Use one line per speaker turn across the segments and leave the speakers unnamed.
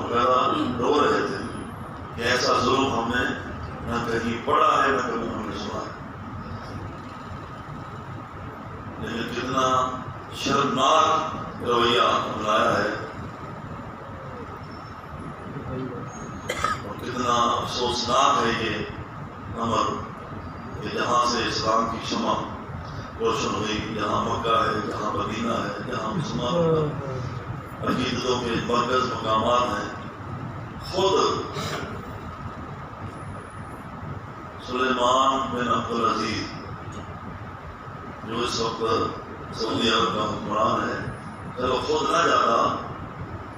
وغیرہ رو رہے تھے کہ ایسا ظلم ہم نے نہ کہیں پڑھا ہے نہ کبھی ہم نے سنا ہے. لیکن کتنا شرمناک رویہ اپنایا ہے اور کتنا افسوسناک ہے یہ امر کہ جہاں سے اسلام کی شمع روشن ہوئی، جہاں مکہ ہے، جہاں مدینہ ہے، جہاں مسلمانوں کا عقیدتوں کے مرکز مقامات ہیں، خود سلیمان بن عبدالعزیز جو اس وقت سعودی عرب کا حکمران ہے، چلو خود نہ جاتا،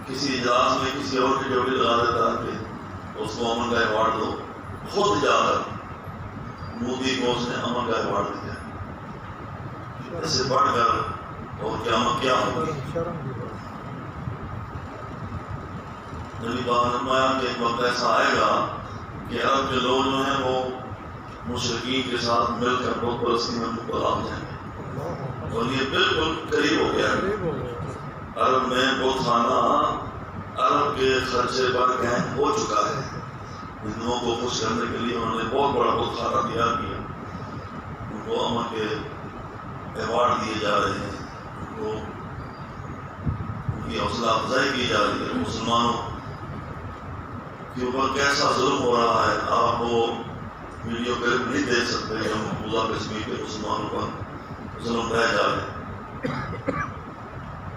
کسی اجلاس میں کسی اور کی ڈیوٹی لگا دیتا کہ اس کو امن کا ایوارڈ دو، خود جا کر مودی کو اس نے امن کا ایوارڈ دیا. اس سے بڑھ کر اور قیامت کیا ہوگی؟ نبی پاک نے فرمایا کہ ایک وقت ایسا آئے گا کہ عرب کے لوگ جو ہیں وہ مشرکین کے ساتھ مل کر بت پرستی میں مبتلا ہو جائیں گے، اور یہ بالکل قریب ہو گیا ہے. عرب میں بت خانہ عرب کے خرچے پر قائم ہو چکا ہے. ہندوؤں کو خوش کرنے کے لیے انہوں نے بہت بڑا بت خانہ تیار کیا، ان کو امن کے ایوارڈ دیے جا رہے ہیں، ان کو ان کی حوصلہ افزائی کی جا رہی ہے. مسلمانوں کے اوپر کیسا ظلم ہو رہا ہے آپ وہ ویڈیو کلپ نہیں دیکھ سکتے کہ ہم مقبوضہ کشمیر کے مسلمانوں پر ظلم رہ جا رہے ہیں.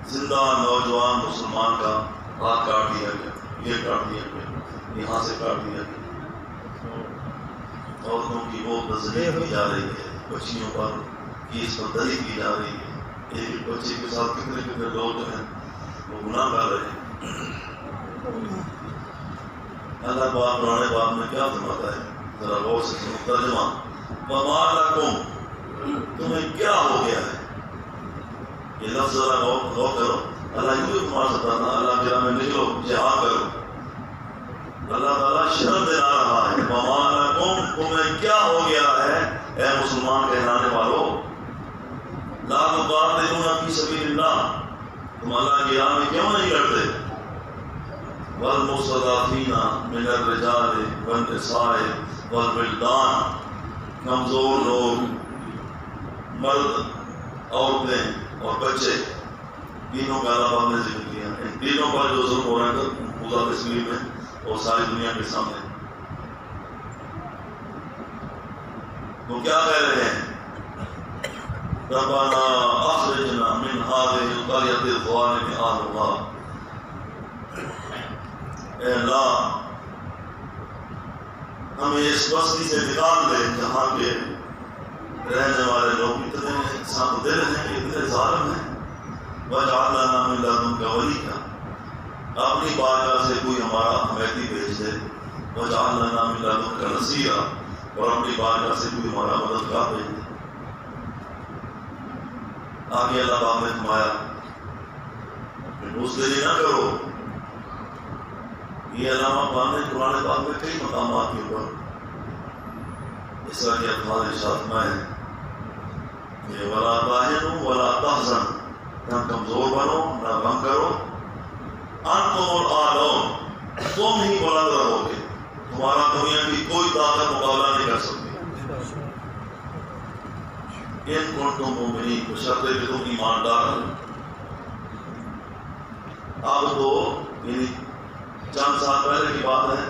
زندہ نوجوان مسلمان کا ہاتھ کاٹ دیا گیا، یہ کاٹ دیا گیا، یہاں سے کاٹ دیا گیا. عورتوں کی وہ تذلیل کی جا رہی ہے، بچیوں پر کی اس پر دلی کی جا رہی ہے. ایک ایک بچے کے ساتھ کتنے کتنے لوگ جو ہیں وہ گناہ کر رہے ہیں. اللہ پاک قرآن پاک میں کیا فرماتا ہے، ذرا غور سے سنو ترجمہ. وما لکم، تمہیں کیا ہو گیا ہے. یہ لفظ ذرا غور کرو. اللہ یوں بھی فرما سکتا تھا اللہ کے راہ میں نکلو، جہاد کرو. اللہ تعالیٰ شرم دلا رہا ہے وما لکم، تمہیں کیا ہو گیا ہے اے مسلمان کہلانے والوں. لا تقاتلون فی سبیل اللہ، تم اللہ کی راہ میں کیوں نہیں لڑتے. والمستضعفین من الرجال والنساء والولدان، کمزور لوگ، مرد، عورتیں اور بچے، تینوں کا اللہ پاک نے ذکر کیا. ان تینوں پر جو ظلم ہو رہا ہے پورا کشمیر میں اور ساری دنیا کے سامنے، وہ کیا کہہ رہے ہیں. ربنا اخرجنا من هذه القرية الظالم اهلها، اے اللہ ہمیں اس بستی سے نکال دے جہاں کے رہنے والے لوگ اتنے سخت دل ہیں، اتنے ظالم ہیں. واجعل لنا من لدنک ولیا، اپنی بارگاہ سے کوئی ہمارا حمایتی بھیج دے. واجعل لنا من لدنک نصیرا، اور اپنی بارگاہ سے کوئی ہمارا مددگار بھیج دے. آگے اللہ پاک نے فرمایا کہ بزدلی نہ کرو. یہ علامہ پاک نے قرآن پاک میں کئی مقامات کے اوپر اس طرح کے الفاظ ارشاد فرمائے ہیں کہ ولا تہنوا ولا تحزنوا، نہ کمزور بنو نہ غم کرو. انتم الاعلون، تم ہی بلند رہو گے، تمہارا دنیا کی کوئی طاقت مقابلہ نہیں کر سکتی. ان کنتم مومنین، بشرطے کہ تم ایماندار ہو. اب تو یعنی چند سال پہلے کی بات ہے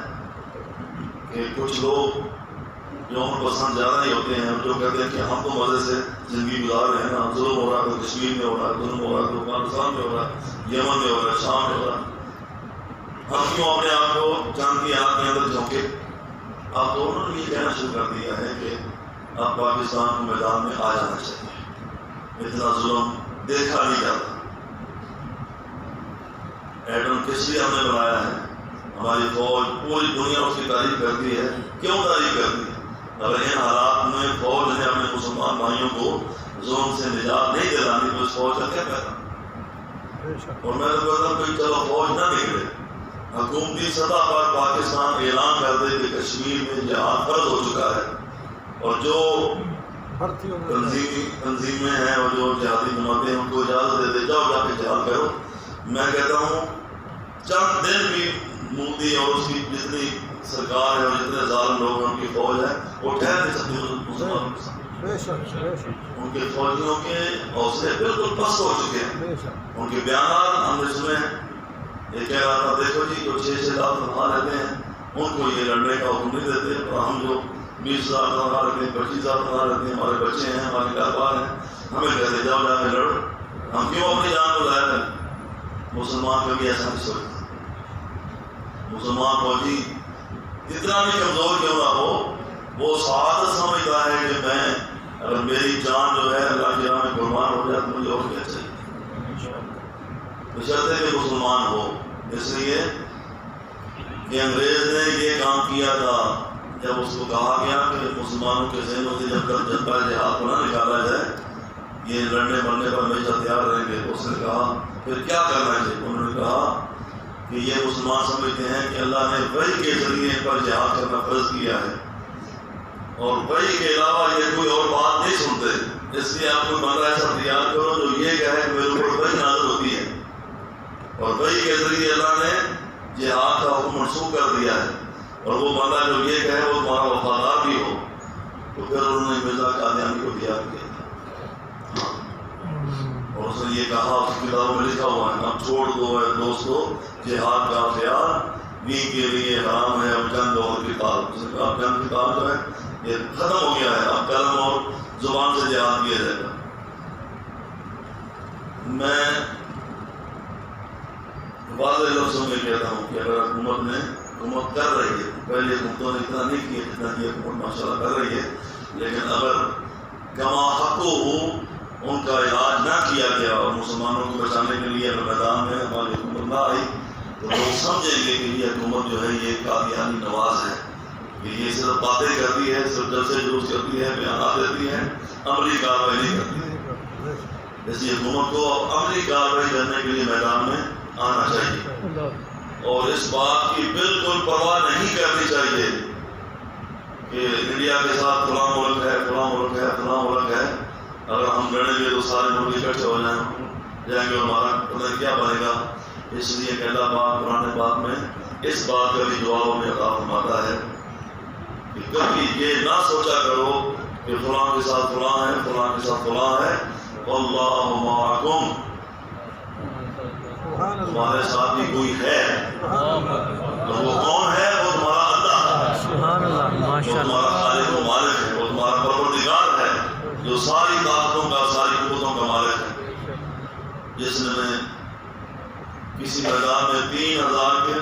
کہ کچھ لوگ جو ان کو پسند زیادہ نہیں ہوتے ہیں، جو کہتے ہیں کہ ہم تو مزے سے زندگی گزار رہے ہیں نا، ظلم ہو رہا ہے تو کشمیر میں ہو رہا ہے، ظلم ہو رہا ہے تو پاکستان میں ہو رہا ہے، یمن میں ہو رہا ہے، شام میں ہو رہا ہے، ہم کیوں اپنے آپ کو چاند کی آنکھ کے اندر جھونکے. اب تو انہوں نے یہ کہنا شروع کر دیا ہے کہ اب پاکستان کو میدان میں آ جانا چاہیے، اتنا ظلم دیکھا نہیں جاتا. ایٹم کس لیے ہم نے بنایا ہے؟ ہماری فوج پوری دنیا اس کی تعریف کرتی ہے. کیوں تعریف کرتی ہے؟ اگر ان حالات میں فوج نے اپنے مسلمان بھائیوں کو ظلم سے نجات نہیں دلانی تو اس فوج کا کیا فائدہ؟ اور میں تو کہتا ہوں کہ چلو فوج نہ نکلے، حکومتی سطح پر پاکستان اعلان کر دے کہ کشمیر میں جہاد فرض ہو چکا ہے، اور جو تنظیمیں ہیں اور جو جہادی جماعتیں ہیں ان کو اجازت دے دے جاؤ جا کے جہاد کرو. میں کہتا ہوں چند دن بھی مودی اور اس کی جتنی سرکار ہے اور جتنے ظالم لوگ ہیں ان کی فوج ہے وہ ٹھہر نہیں سکتی مسلمانوں کے سامنے. ان کے فوجیوں کے حوصلے بالکل پست ہو چکے ہیں. ان کے بیانات ہم نے سنے. یہ کہہ رہا تھا دیکھو جی جو 6-6 لاکھ تنخواہ لیتے ہیں ان کو یہ لڑنے کا حکم نہیں دیتے، اور ہم جو 20,000 تنخواہ لیتے ہیں 25,000 تنخواہ لیتے ہیں، ہمارے بچے ہیں ہمارے کاروبار ہیں، ہمیں کہتے جاؤ جا کے لڑو. ہم کیوں اپنی جان کو ضائع کریں؟ مسلمان کبھی ایسا نہیں سوچتا. مسلمان فوجی اتنا بھی کمزور کیوں نہ ہو وہ سعادت سمجھتا ہے کہ میں اگر میری جان جو ہے اللہ کی راہ میں قربان ہو جائے تو مجھے اور کیا چاہیے، بشرطے کہ مسلمان ہو. اس لیے کہ انگریز نے یہ کام کیا تھا جب اس کو کہا گیا کہ مسلمانوں کے ذہنوں سے جب تک جذبہ جہاد کو نہ نکالا جائے یہ لڑنے مرنے پر ہمیشہ تیار رہیں گے. اس نے کہا پھر کیا کرنا چاہیے؟ انہوں نے کہا کہ یہ مسلمان سمجھتے ہیں کہ اللہ نے وحی کے ذریعے پر جہاد کرنا فرض کیا ہے اور وحی کے علاوہ یہ کوئی اور بات نہیں سنتے. اس لیے آپ کو بندہ ایسا تیار کرو جو یہ کہے کہ میرے اوپر وحی نازل ہوتی ہے اور وحی کے ذریعے اللہ نے جہاد کا حکم منسوخ کر دیا ہے، اور وہ بندہ جو یہ کہے وہ تمہارا وفادار بھی ہو. تو پھر انہوں نے مرزا قادیانی کو تیار کیا تھا اور اس نے یہ کہا اس کتابوں میں لکھا ہوا ہے اب چھوڑ دو ہے دوستو جہاد کا اختیار دین کے لیے حرام ہے. اب جنگ اور کتاب، اس نے کہا جنگ کتاب جو ہے یہ ختم ہو گیا ہے، اب قلم اور زبان سے جہاد کیا جائے گا. میں واضح لفظوں میں کہتا ہوں کہ اگر حکومت کر رہی ہے، پہلے حکومتوں نے اتنا نہیں کیا جتنا کہ حکومت ماشاءاللہ کر رہی ہے، لیکن اگر کما حقو ان کا علاج نہ کیا گیا اور مسلمانوں کو بچانے کے لیے اگر میدان میں ہماری حکومت نہ آئی تو لوگ سمجھیں گے کہ یہ حکومت جو ہے یہ قادیانی نواز ہے، کہ یہ صرف باتیں کرتی ہے، صرف جلسے جلوس کرتی ہے، بیانات دیتی ہے، عملی کارروائی نہیں کرتی ہے. اس لیے حکومت کو عملی کارروائی کرنے کے لیے میدان میں آنا چاہیے اور اس بات کی بالکل پرواہ نہیں کرنی چاہیے کہ انڈیا کے ساتھ فلاں ملک ہے فلاں ملک ہے فلاں ملک ہے. اگر ہم لڑیں گے تو سارے ملک اکٹھے ہو جائیں گے اور ہمارا پتہ نہیں کیا بنے گا. اس لیے کہ اللہ پاک قرآن پاک میں اس بات کا بھی جواب ہمیں عطا فرماتا ہے کہ کبھی یہ نہ سوچا کرو کہ فلاں کے ساتھ فلاں ہے فلاں کے ساتھ فلاں ہے. واللہ معکم، تمہارے ساتھ بھی کوئی ہے، تو وہ کون ہے؟ وہ تمہارا اللہ، وہ تمہارا خالق و مالک ہے، وہ تمہارا پروردگار ہے جو ساری طاقتوں کا ساری قوتوں کا مالک ہے، جس نے کسی میدان میں 3,000 کے